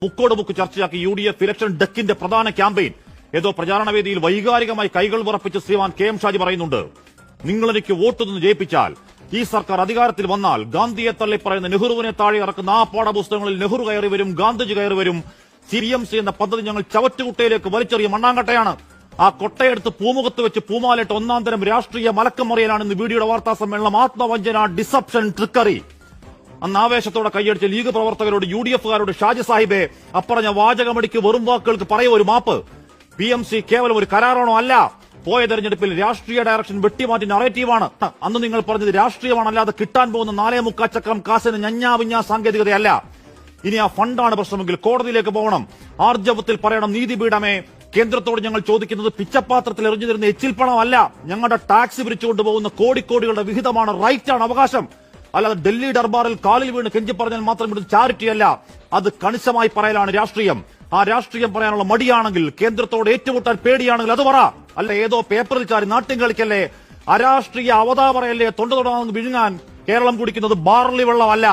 മുക്കോട് മുക്ക് ചർച്ചയാക്കി UDF election ഡെക്കിന്റെ പ്രധാന campaign ഏതോ പ്രചാരണവേദിയിൽ വൈകാരികമായി കൈകൾ വിറപ്പിച്ച് ശ്രീമാൻ KM ഷാജി പറയുന്നുണ്ട്. നിങ്ങളെനിക്ക് വോട്ട് നിന്ന് ജയിപ്പിച്ചാൽ ഈ സർക്കാർ അധികാരത്തിൽ വന്നാൽ ഗാന്ധിയെ തള്ളി പറയുന്ന നെഹ്റുവിനെ താഴെ ഇറക്കുന്ന ആ പാഠപുസ്തകങ്ങളിൽ നെഹ്റു കയറി വരും, ഗാന്ധിജി കയറി വരും. CMC എന്ന പദ്ധതി ഞങ്ങൾ ചവറ്റുകുട്ടയിലേക്ക് വലിച്ചെറിയ മണ്ണാങ്കട്ടയാണ്. ആ കൊട്ടയെടുത്ത് പൂമുഖത്ത് വെച്ച് പൂമാലിട്ട് ഒന്നാം തരം രാഷ്ട്രീയ മലക്കം മറിയലാണ് ഇന്ന് വീഡിയോയുടെ വാർത്താ സമ്മേളനം. ആത്മവഞ്ചന, ഡിസപ്ഷൻ, ട്രിക്കറി. അന്ന് ആവേശത്തോടെ കൈയടിച്ച ലീഗ് പ്രവർത്തകരോട് UDFകാരോട് ഷാജി സാഹിബെ അപ്പറഞ്ഞ വാചകമടിക്ക് വെറും വാക്കുകൾക്ക് പറയൂ ഒരു മാപ്പ്. PMC കേവലം ഒരു കരാറാണോ? അല്ല. പോയ തെരഞ്ഞെടുപ്പിൽ രാഷ്ട്രീയ ഡയറക്ഷൻ വെട്ടിമാറ്റി നറേറ്റീവാണ്. അന്ന് നിങ്ങൾ പറഞ്ഞത് രാഷ്ട്രീയമാണ്, അല്ലാതെ കിട്ടാൻ പോകുന്ന 4.25 ചക്രം കാശിന് ഞഞ്ഞാവിഞ്ഞ സാങ്കേതികതയല്ല. ഇനി ആ ഫണ്ടാണ് പ്രശ്നമെങ്കിൽ കോടതിയിലേക്ക് പോകണം. ആർജവത്തിൽ പറയണം, നീതിപീഠമേ കേന്ദ്രത്തോട് ഞങ്ങൾ ചോദിക്കുന്നത് പിച്ചപാത്രത്തിൽ എറിഞ്ഞു തരുന്ന എച്ചിൽ പണമല്ല, ഞങ്ങളുടെ ടാക്സ് പിരിച്ചുകൊണ്ട് പോകുന്ന കോടിക്കോടികളുടെ വിഹിതമാണ്, റൈറ്റാണ്, അവകാശം. അല്ലാതെ ഡൽഹി ദർബാറിൽ കാലിൽ വീണ് കെഞ്ചി പറഞ്ഞാൽ മാത്രം ഇത് ചാരിറ്റി അല്ല. അത് കണിശമായി പറയലാണ് രാഷ്ട്രീയം. ആ രാഷ്ട്രീയം പറയാനുള്ള മടിയാണെങ്കിൽ, കേന്ദ്രത്തോട് ഏറ്റുമുട്ടാൻ പേടിയാണെങ്കിൽ അത് പറ. അല്ല ഏതോ പേപ്പറിൽ ചാരി നാട്യം കളിക്കല്ലേ, അരാഷ്ട്രീയ അവതാ പറയല്ലേ, തൊണ്ട തൊടാന്ന് വിഴുങ്ങാൻ കേരളം കുടിക്കുന്നത് ബാർലി വെള്ളമല്ല.